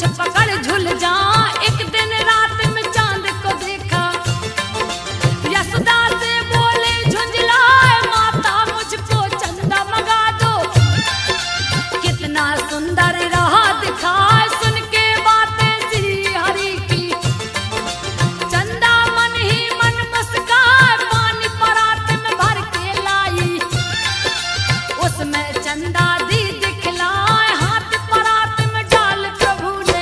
मुझ पकड़ झूल जा। एक दिन रात में चांद को देखा, यशोदा से बोले झुंझलाए माता मुझको चंदा मंगा दो। कितना सुंदर रहा दिखाए सुन के बातें श्री हरि की। चंदा मन ही मन मुस्काए, पानी परात में भर के लाई। उसमें चंदा दी दिखलाए, हाथ परात में डाल प्रभु ने।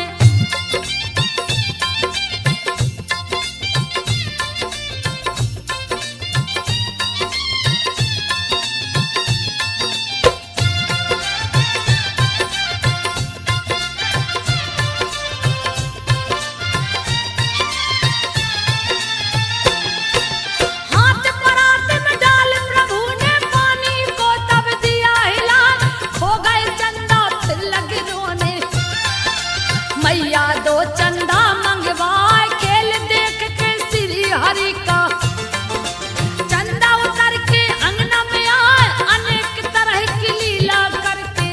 हाथ परात में डाल प्रभु ने, पानी को तब दिया हिला। हो गए चंदा फिर लगे रोने, मैया दो चंदा मंगवाए। खेल देख के श्री हरि का चंदा उतर के अंगना में आए, अनेक तरह की लीला करके।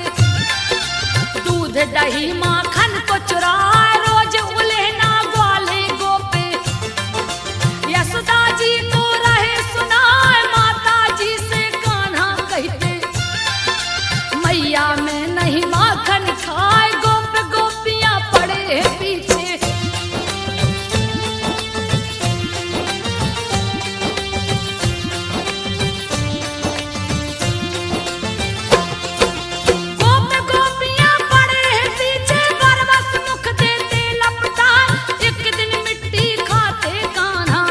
दूध दही माखन को चुराए, रोज उल्हेना ग्वाले गोपे। यशोदा जी को रहे सुनाए, माता जी से कान्हा कहते। मैया में नहीं माखन खाए, गोप गोपियां पड़े हैं पीछे। गोप गोपियां पड़े हैं पीछे, बरबस मुख देते लपटा। एक दिन मिट्टी खाते कान्हा,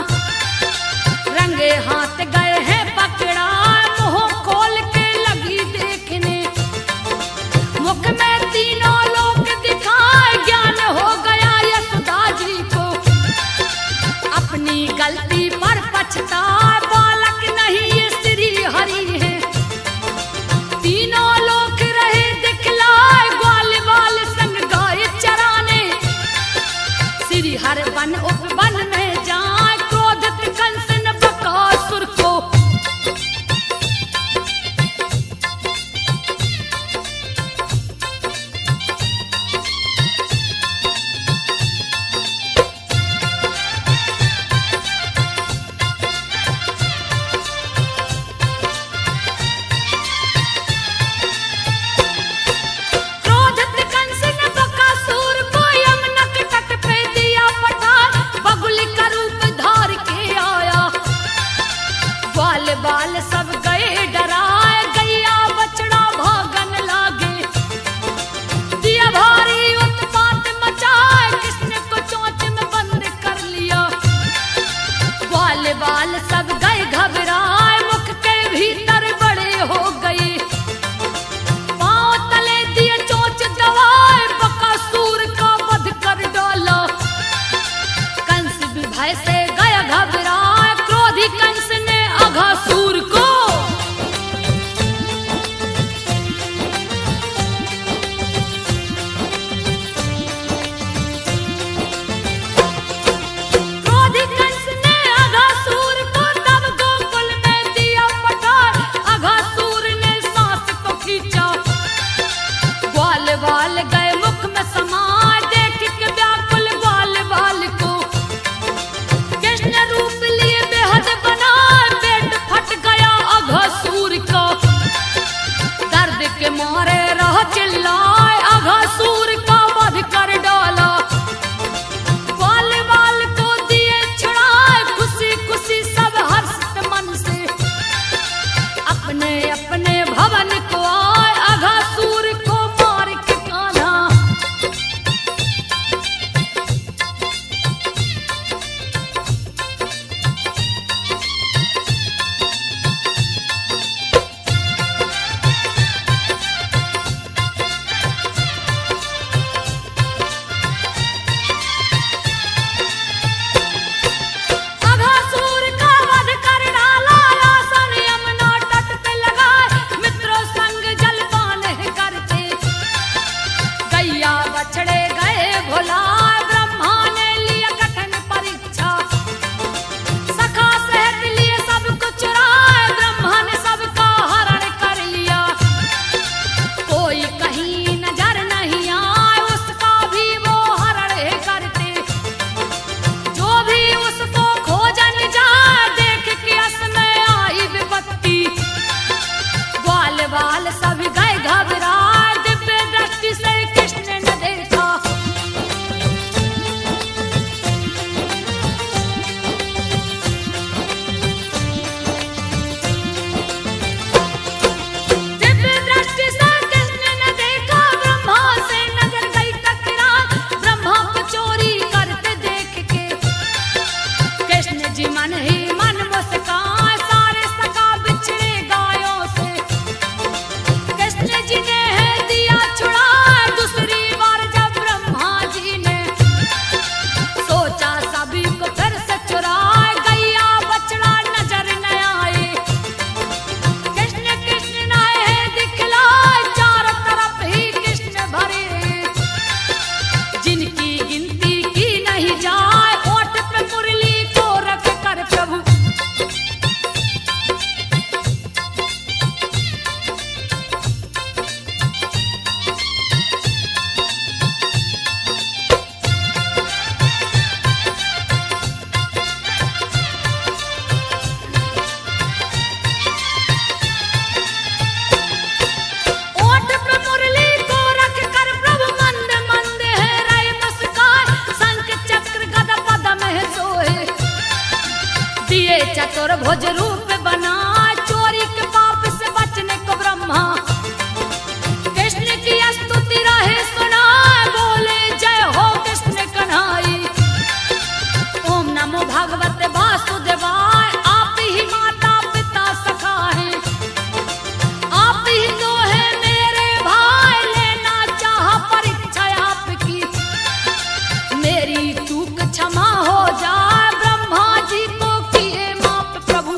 रंगे हाथ गए हैं पकड़ा। मुंह खोल के लगी देखने, मुख में तीनों लोक दिखाए। ज्ञान हो गया यशोदा जी को, अपनी गलती पर पछताए। बालक नहीं ये श्री हरि है, तीनों लोक रहे दिखलाए। ग्वाल बाल संग गाय चराने, श्री हर वन उपवन में जाए। क्रोधित कंस ने बकासुर को, क्रोधित कंस ने बकासुर को यमुना के तट पे दिया पठार। बगुली का रूप धार के आया, ग्वाल बाल सब गए डराए। गैया बछड़ा भागन लागे, दिया भारी उत्पात मचाए। कृष्ण को चोंच में बंद कर लिया, ग्वाल बाल सब गए घबराए। मुख के भीतर बड़े हो गए, पांव तले दिए चोंच दबाए। बकासुर का वध कर डाला, कंस भी भय से गया घबराए। क्रोधी कंस ने अघासुर को, क्रोधी कंस ने अघासुर को तब गोकुल में दिया पठार। अघासुर ने सांस को खींचा, ग्वाल बाल गए मुख में समाए। देख के व्याकुल ग्वाल बाल को, कृष्ण रूप लिए बेहद बनाए। पेट फट गया अघासुर का, दर्द के मारे रह चिल्लाए। अघासुर का वध कर डाला, ग्वाल बाल को दिए छुड़ाए। खुशी खुशी सब हर्षित मन से, अपने अपने भवन को आए। अघासुर को मार के कान्हा, चतुर्भुज रूप बना चोरी के पाप से बचने को ब्रह्मा कृष्ण की स्तुति रहे सुना बोले जय हो कृष्ण कन्हाई। ओम नमो भगवते वासुदेवाय आप ही माता पिता सखा है आप ही तो है मेरे भाई लेना चाह परीक्षा आपकी मेरी चूक क्षमा हो जाए ब्रह्मा जी को किए माफ प्रभु।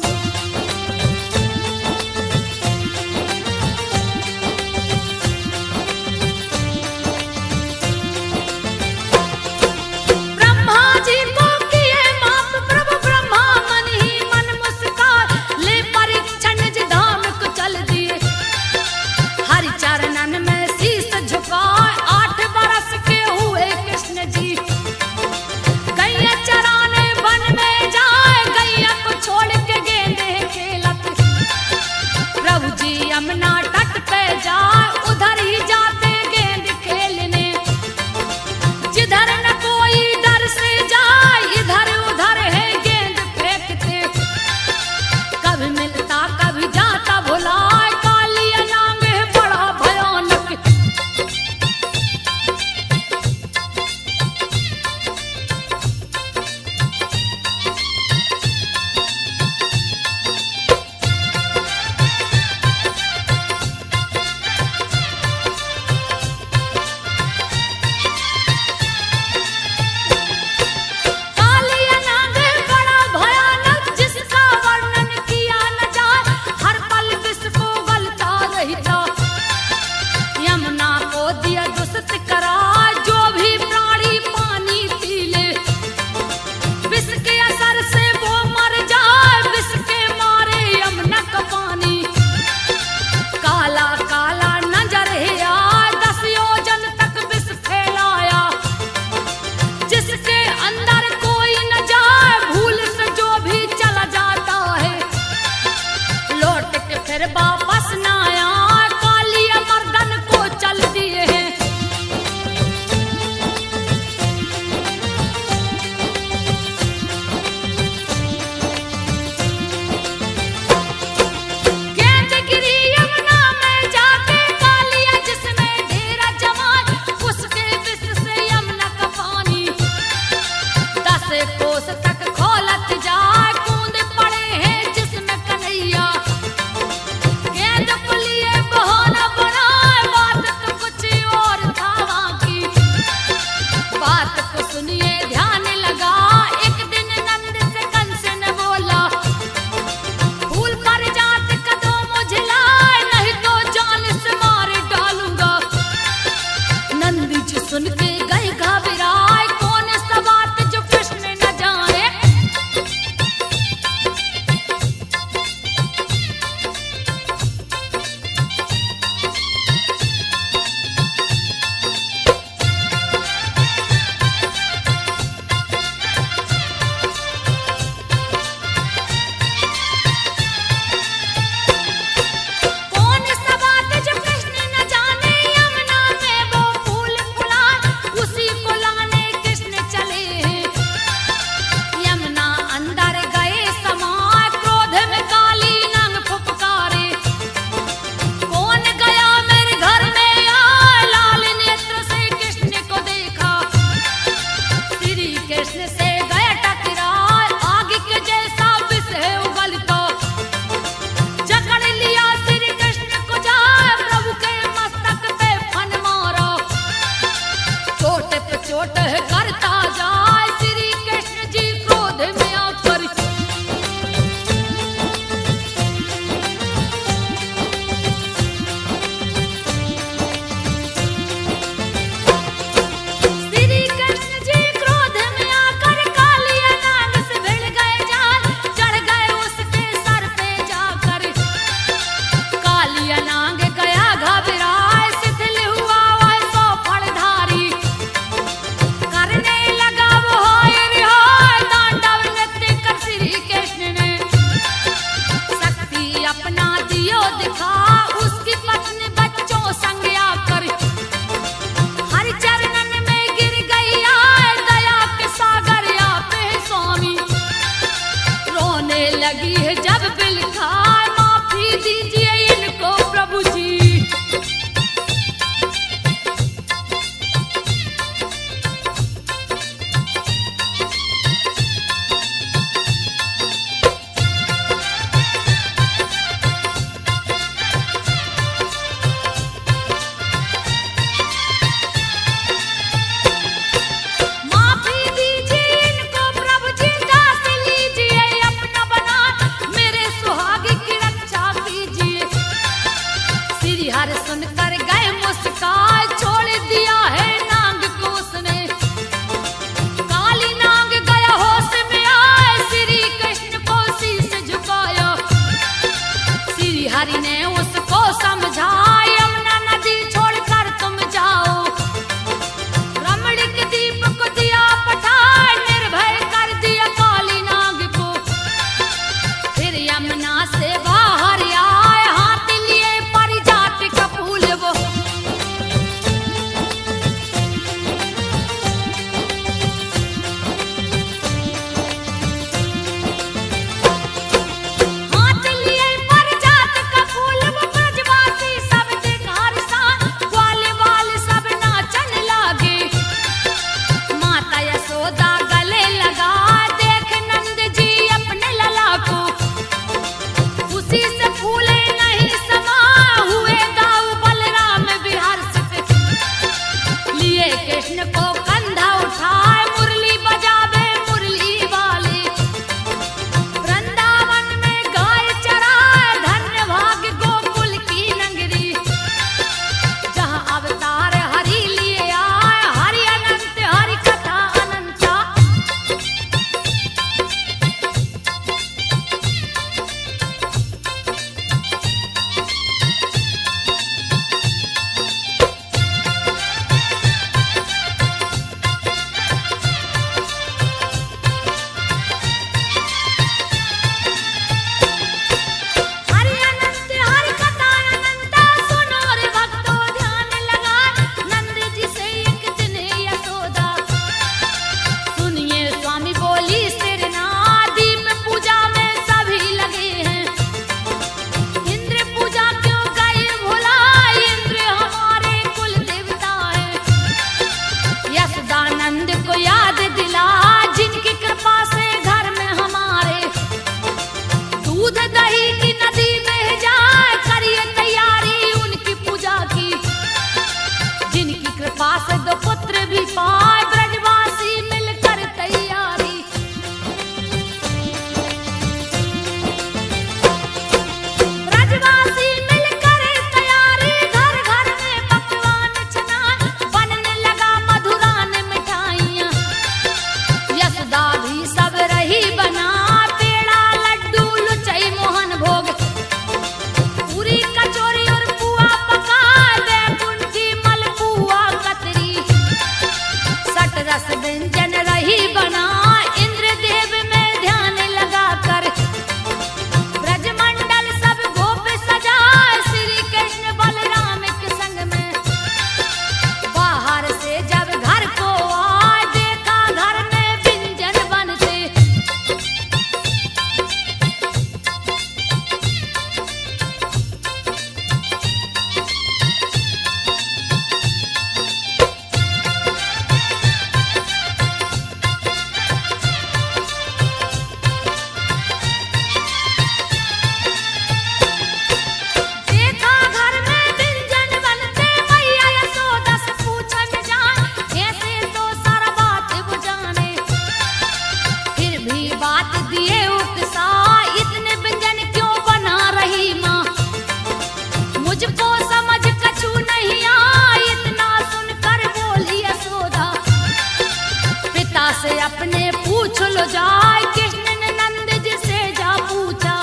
पूछ लो जाए। कृष्ण ने नंद जी से जा पूछा,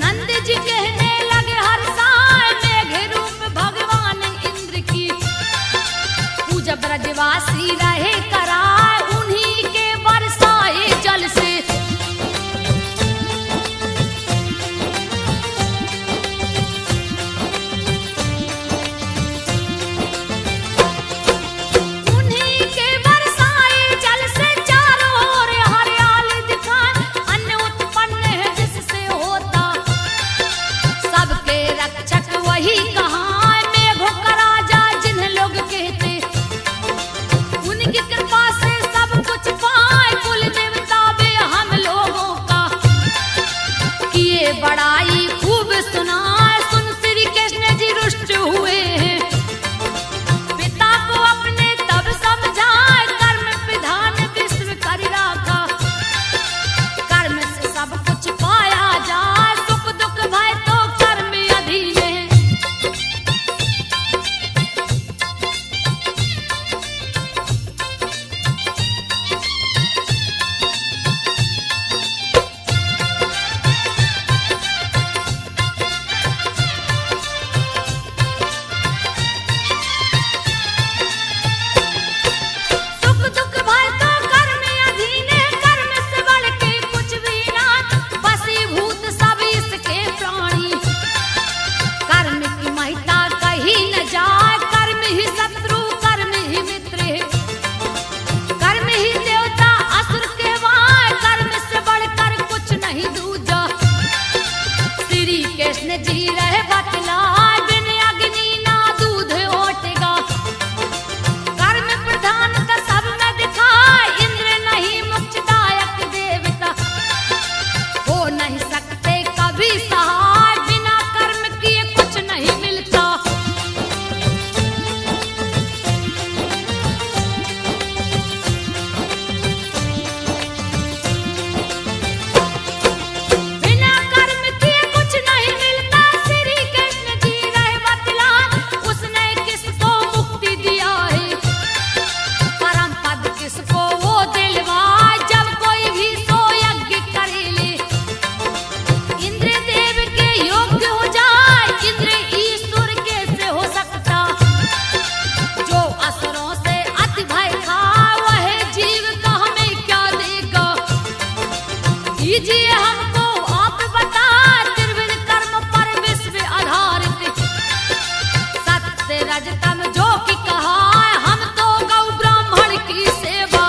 नंद जी कहने लगे हर साय मेघ रूप भगवान इंद्र की पूजा ब्रजवासी रहे कराए, उन्हीं के बरसाए जल से। उन्हीं के बरसाए जल से चारों ओर हरियाली दिखाए, अन्न उत्पन्न है जिससे होता सबके रक्षक वही कहाँ। मेघों का राजा जिन्हें लोग कहते, उनकी कृपा से सब कुछ पाए। कुल देवता भी हम लोगों का किए बड़ाई खूब सुनाए। सुन श्री कृष्ण जी रुष्ट हुए हैं, पिता को अपने तब समझाए। कर्म विधान विश्व कर राखा, कर्म से सब कुछ पाया जाए। सुख दुख भय तो कर्म अधीन है। सुख दुख भय तो कर्म अधीन है, कर्म से बढ़ के कुछ भी ना। वशीभूत सब इसके प्राणी, कर्म की महिता कहीं न जाए। कर्म ही शत्रु कर्म ही मित्र है, कर्म ही देवता असुर कहवाए। कर्म से बढ़कर कुछ नहीं दूजा, श्री कृष्ण जी रहे बतलाए। बिन अग्नि ना दूध ओटेगा, कर्म प्रधान का सब में दिखाए। इंद्र नहीं मोक्षदायक देवता, हो नहीं सकते कभी सहाय। बिना कर्म किए कुछ नहीं मिलता। बिना कर्म किए कुछ नहीं मिलता, श्री कृष्ण जी रहे बतलाए। उसने किसको मुक्ति दिया है, परम पद किसको वो दिलवाए। जब कोई भी सो यज्ञ करे ले, इंद्र देव के योग्य हो जाए। इंद्र ईश्वर कैसे हो सकता, जो असुरों से अति भय खा। वह जीव का हमें क्या देगा, दीजिए हमको आप बता। त्रिविध कर्म पर विश्व आधारित, सत्य रजतम जो कि कहा। हम तो गौ ब्राह्मण की सेवा,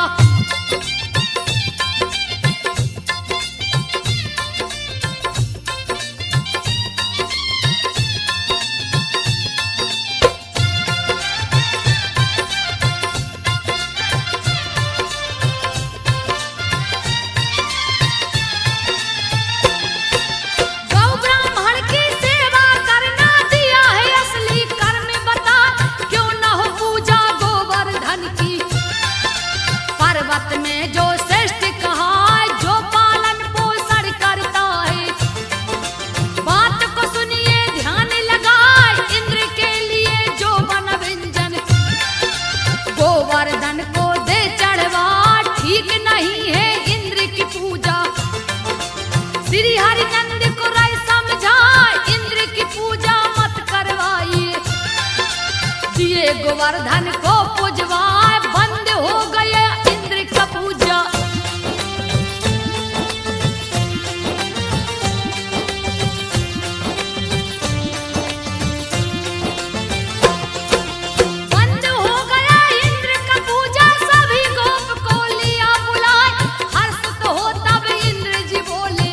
गौ ब्राह्मण की सेवा करना दिया है असली कर्म बता। क्यों न हो पूजा गोवर्धन की, पर्वत में जो श्रेष्ठ कहा है, जो पालन पोषण करता है। बात को सुनिए ध्यान लगाए, इंद्र के लिए जो बन व्यंजन गोवर्धन को दे चढ़वा। ठीक नहीं है इंद्र की पूजा, श्री हरिनंद को राय समझाए। इंद्र की पूजा मत करवाइए, दिए गोवर्धन को पूजवाए। बंद हो गया इंद्र का पूजा। बंद हो गया इंद्र का पूजा, सभी गोप को लिया बुलाए। हर्ष तो हो तब इंद्र जी बोले,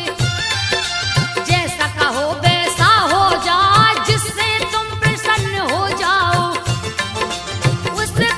जैसा कहो वैसा हो जाए। जिससे तुम प्रसन्न हो जाओ, उससे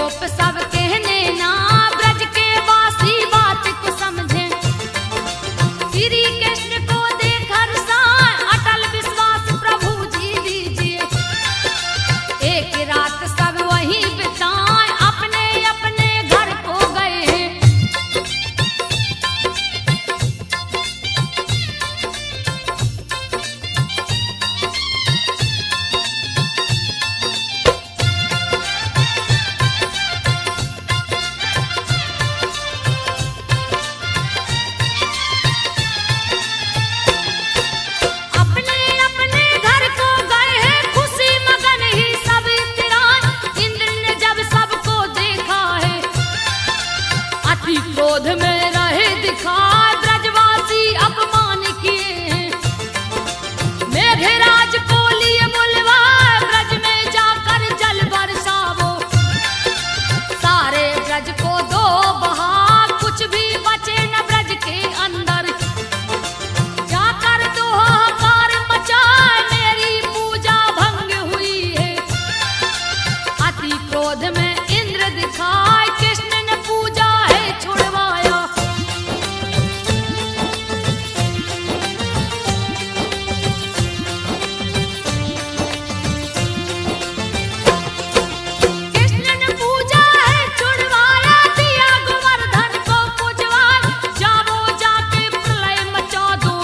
गोप सब कहने ना ब्रज के वासी बात को समझे। श्री कृष्ण को देख हर्षाए अटल विश्वास प्रभु जी दीजिए। एक रात सब वहीं बिताए अपने अपने घर को गए। अपने अपने घर को गए हैं खुशी मगन ही सब इतराए। इंद्र ने जब सबको देखा है अति क्रोध में रहे दिखाए। ब्रजवासी अपमान किए हैं मेघराज को लिए बुलवाए। ब्रज में जाकर जल बरसावो सारे ब्रज को दो बहा। कुछ भी बचे न ब्रज के अंदर जाकर दो हाहाकार मचाए। मेरी पूजा भंग हुई है अति क्रोध में इंद्र दिखाए। कृष्ण ने पूजा है छुड़वाया। कृष्ण ने पूजा है छुड़वाया। दिया गोवर्धन को पूजवाए। जाओ जाके प्रलय मचा दो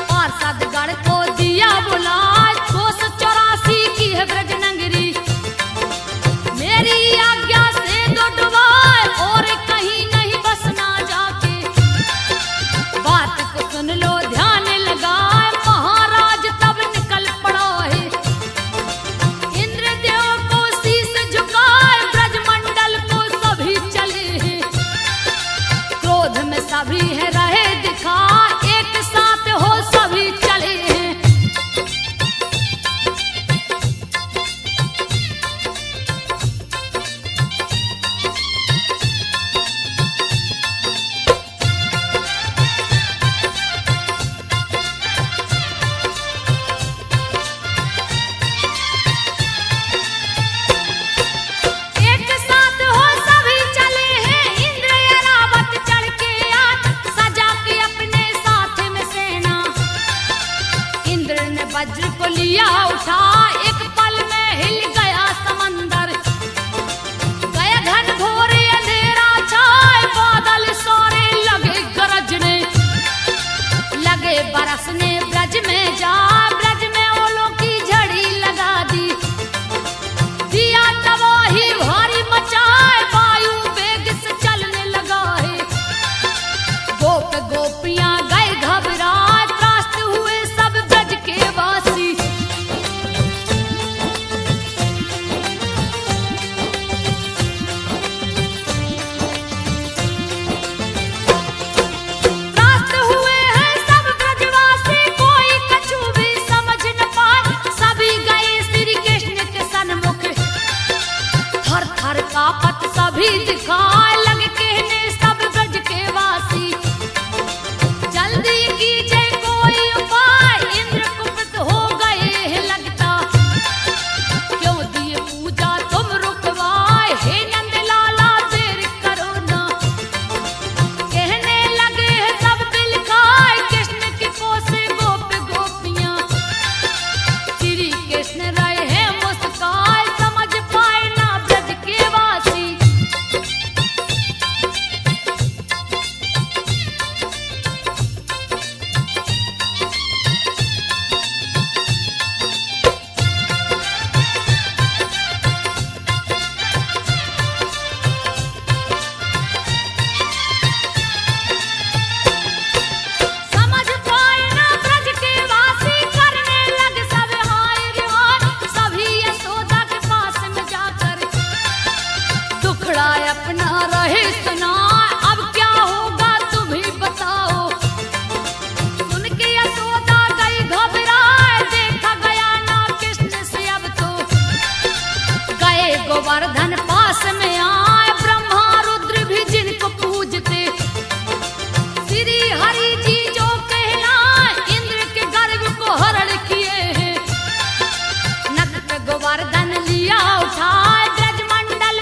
पार्षदगण को दिया बुलाए। 284 की है ब्रज नगरी मेरी आज्ञा से दो डुबाए। और कहीं नहीं बसना जाके बात को सुन लो ध्यान लगाए। महाराज तब निकल पड़ा है इंद्रदेव को शीश झुकाए। ब्रजमंडल को सभी चले हैं क्रोध में सभी है रहे दिखाए। एक साथ हो सभी चले हैं। एक साथ हो सभी चले हैं। इंद्र ऐरावत चढ़ के आए सजा के अपने साथ में सेना। इंद्र ने वज्र को लिया उठा एक पल में हिल गया समंदर। गया घन घोर अंधेरा छाए बादल सोरे लगे गरजने। लगे बरसने ब्रज में जा ब्रज में ओलों की झड़ी लगा दी। दिया तबाही भारी मचाए वायु वेग से चलने लगा है। गोप गोपियां गए घबराए त्रास्त हुए सब ब्रज के वासी। त्रास्त हुए हैं सब ब्रजवासी कोई कछु भी समझ न पाए। सभी गए श्री कृष्ण के सन्मुख थर थर कांपत सभी दिखाए। लगे कहने सब ब्रज के वासी जल्दी कीजिए कोई उपाय। इंद्र कुपित हो गए हैं लगता क्यों दिए पूजा तुम रुकवाए। हे नंद लाला देर करो ना कहने लगे हैं सब बिलखाए। कृष्ण की कोसे गोप गोपियां श्री कृष्ण रहे हैं मुस्काए। समझ पाए ना ब्रज के वासी समझ पाए ना ब्रज के वासी। करने लगे सब हाय रे हाय। सभी यशोदा के पास में जाकर दुखड़ा अपना रहे सुनाए। अब क्या होगा तुम ही बताओ। सुन के यशोदा गई घबराए। देखा गया ना कृष्ण से अब तो गए गोवर्धन पास में आए। ब्रह्मा रुद्र भी जिनको पूजते श्री हरि जी जो कहलाए। इंद्र के गर्व को हरण किए हैं नख पे गोवर्धन लिया उठाए। ब्रजमंडल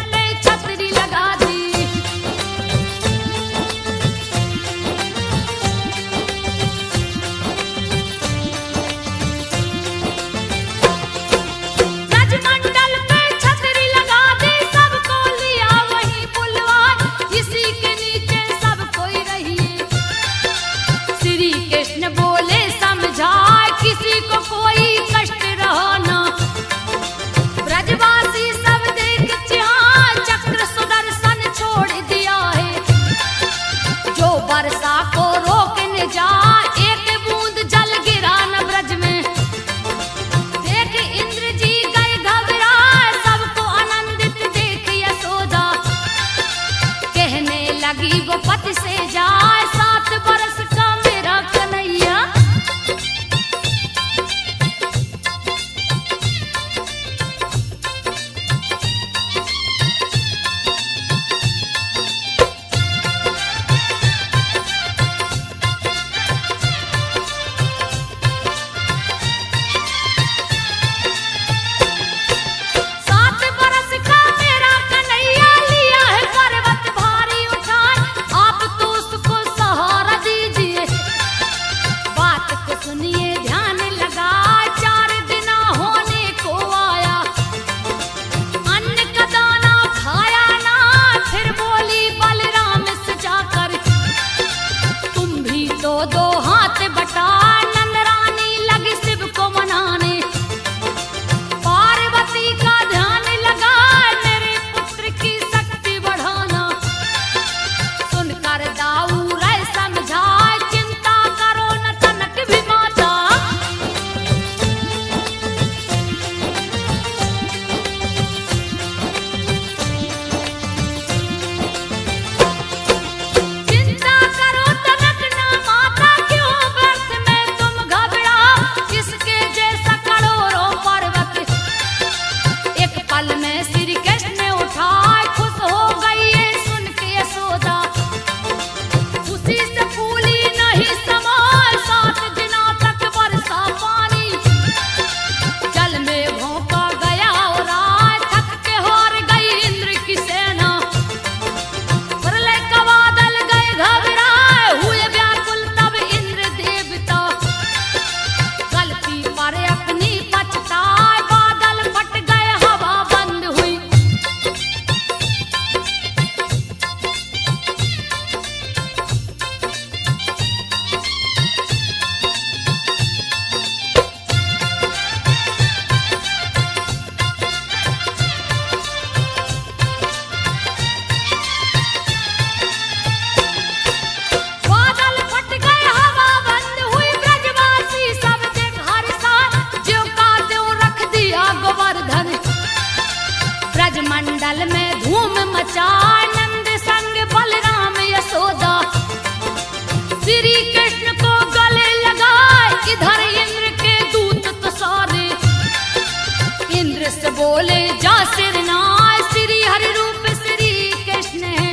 बोले जा सिरनाय, श्री हरि रूप श्री कृष्ण है,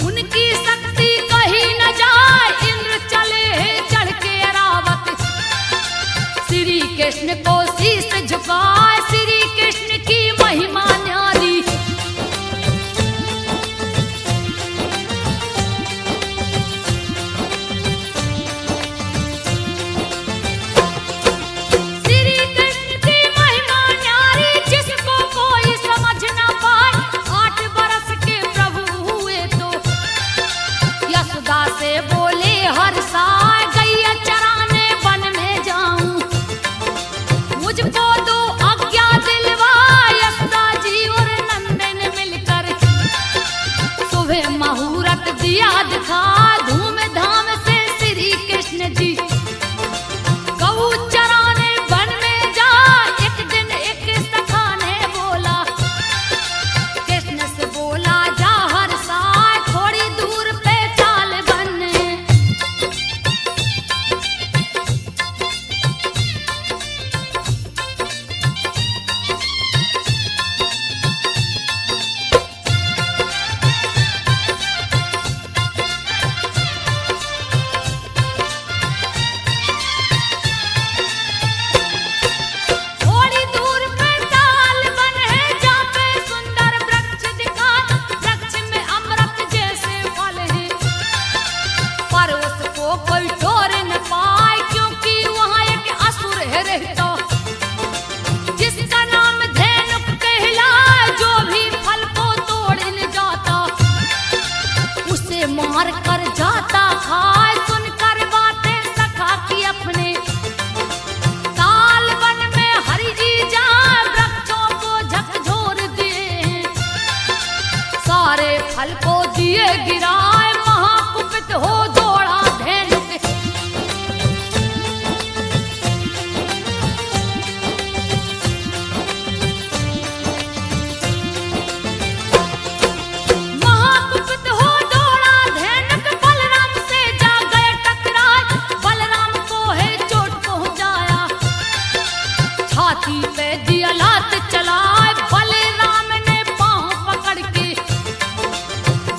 उनकी शक्ति कहीं न जाए, इंद्र चले चढ़ के अरावत, श्री कृष्ण को शीश झुकाए, श्री कृष्ण की महिमा न्यारी। दिया दिखा धूमधाम से श्री कृष्ण जी, गऊ चराने वन में जा, एक दिन एक सखा ने बोला, कृष्ण से बोला जा हर साय, थोड़ी दूर पे चाल बनने। मार कर जाता खाए, सुनकर बातें सखा की अपने, ताल वन में हरि जी जा वृक्षों को झकझोर दिए, सारे फल को दिए गिराए, महाकुपित हो दौड़ा धेनुक। छाती पे दिया लात चलाए, बलराम ने पांव पकड़ के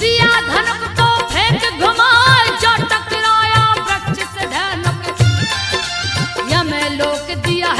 दिया धनुक को फेंक घुमाए, जा टकराया वृक्ष से धेनुक, यम लोक दिया